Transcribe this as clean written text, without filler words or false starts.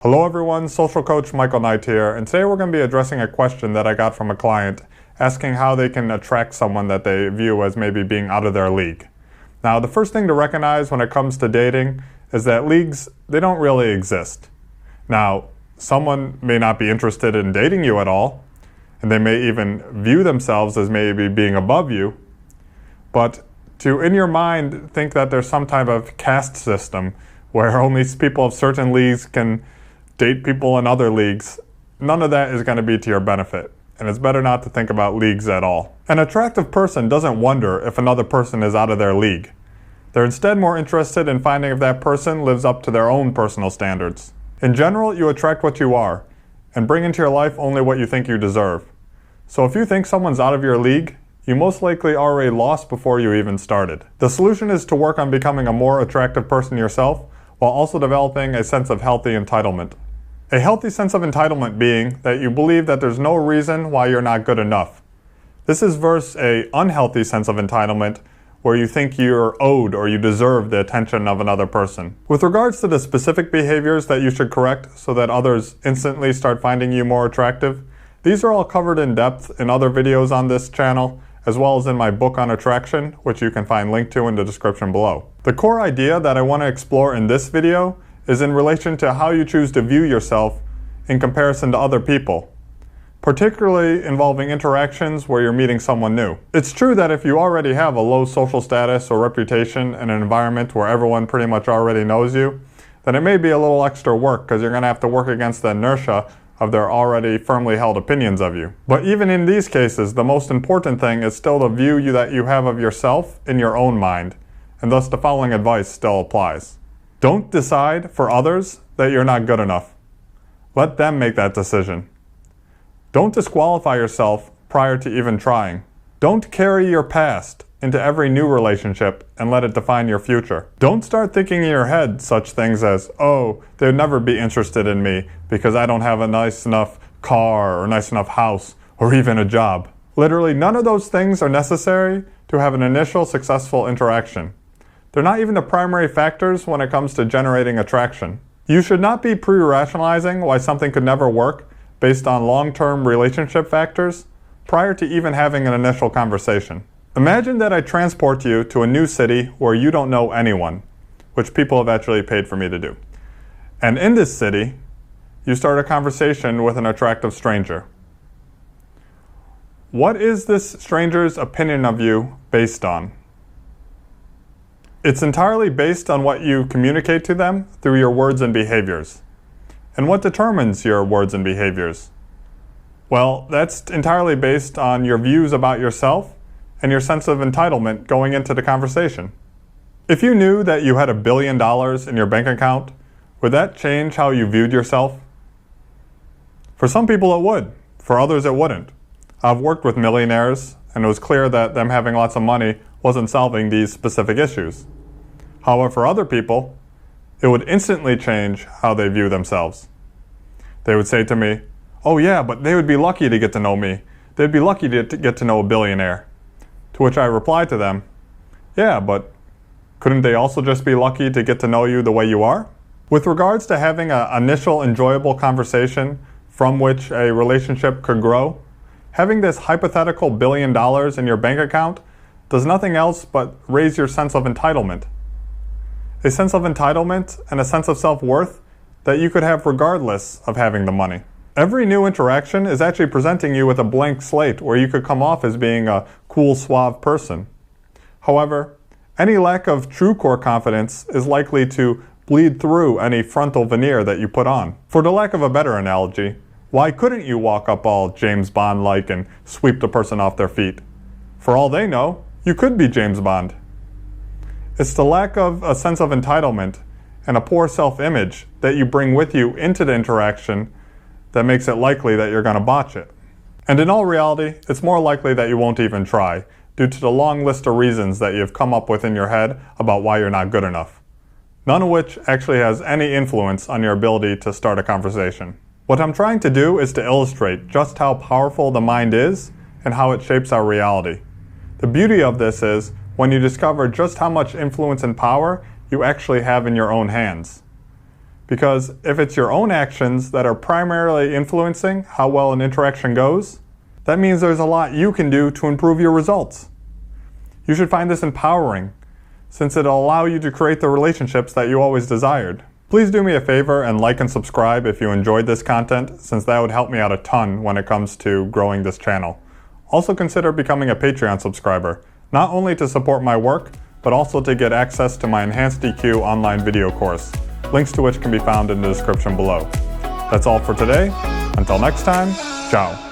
Hello everyone, Social Coach Michael Knight here, and today we're going to be addressing a question that I got from a client asking how they can attract someone that they view as maybe being out of their league. Now, the first thing to recognize when it comes to dating is that leagues, they don't really exist. Now, someone may not be interested in dating you at all, and they may even view themselves as maybe being above you, but to, in your mind, think that there's some type of caste system where only people of certain leagues can date people in other leagues, none of that is going to be to your benefit, and it's better not to think about leagues at all. An attractive person doesn't wonder if another person is out of their league. They're instead more interested in finding if that person lives up to their own personal standards. In general, you attract what you are, and bring into your life only what you think you deserve. So if you think someone's out of your league, you most likely already lost before you even started. The solution is to work on becoming a more attractive person yourself, while also developing a sense of healthy entitlement. A healthy sense of entitlement being that you believe that there's no reason why you're not good enough. This is versus an unhealthy sense of entitlement where you think you're owed or you deserve the attention of another person. With regards to the specific behaviors that you should correct so that others instantly start finding you more attractive, these are all covered in depth in other videos on this channel, as well as in my book on attraction, which you can find linked to in the description below. The core idea that I want to explore in this video is in relation to how you choose to view yourself in comparison to other people, particularly involving interactions where you're meeting someone new. It's true that if you already have a low social status or reputation in an environment where everyone pretty much already knows you, then it may be a little extra work because you're going to have to work against the inertia of their already firmly held opinions of you. But even in these cases, the most important thing is still the view that you have of yourself in your own mind, and thus the following advice still applies. Don't decide for others that you're not good enough. Let them make that decision. Don't disqualify yourself prior to even trying. Don't carry your past into every new relationship and let it define your future. Don't start thinking in your head such things as, oh, they'd never be interested in me because I don't have a nice enough car or nice enough house or even a job. Literally, none of those things are necessary to have an initial successful interaction. They're not even the primary factors when it comes to generating attraction. You should not be pre-rationalizing why something could never work based on long-term relationship factors prior to even having an initial conversation. Imagine that I transport you to a new city where you don't know anyone, which people have actually paid for me to do. And in this city, you start a conversation with an attractive stranger. What is this stranger's opinion of you based on? It's entirely based on what you communicate to them through your words and behaviors. And what determines your words and behaviors? Well, that's entirely based on your views about yourself and your sense of entitlement going into the conversation. If you knew that you had $1 billion in your bank account, would that change how you viewed yourself? For some people it would, for others it wouldn't. I've worked with millionaires, and it was clear that them having lots of money wasn't solving these specific issues. However, for other people, it would instantly change how they view themselves. They would say to me, oh yeah, but they would be lucky to get to know me. They'd be lucky to get to know a billionaire. To which I replied to them, yeah, but couldn't they also just be lucky to get to know you the way you are? With regards to having an initial enjoyable conversation from which a relationship could grow, having this hypothetical $1 billion in your bank account does nothing else but raise your sense of entitlement. A sense of entitlement and a sense of self-worth that you could have regardless of having the money. Every new interaction is actually presenting you with a blank slate where you could come off as being a cool, suave person. However, any lack of true core confidence is likely to bleed through any frontal veneer that you put on. For the lack of a better analogy, why couldn't you walk up all James Bond-like and sweep the person off their feet? For all they know, you could be James Bond. It's the lack of a sense of entitlement and a poor self-image that you bring with you into the interaction that makes it likely that you're going to botch it. And in all reality, it's more likely that you won't even try, due to the long list of reasons that you've come up with in your head about why you're not good enough. None of which actually has any influence on your ability to start a conversation. What I'm trying to do is to illustrate just how powerful the mind is and how it shapes our reality. The beauty of this is when you discover just how much influence and power you actually have in your own hands. Because if it's your own actions that are primarily influencing how well an interaction goes, that means there's a lot you can do to improve your results. You should find this empowering, since it'll allow you to create the relationships that you always desired. Please do me a favor and like and subscribe if you enjoyed this content, since that would help me out a ton when it comes to growing this channel. Also consider becoming a Patreon subscriber, not only to support my work, but also to get access to my Enhanced EQ online video course, links to which can be found in the description below. That's all for today. Until next time, ciao.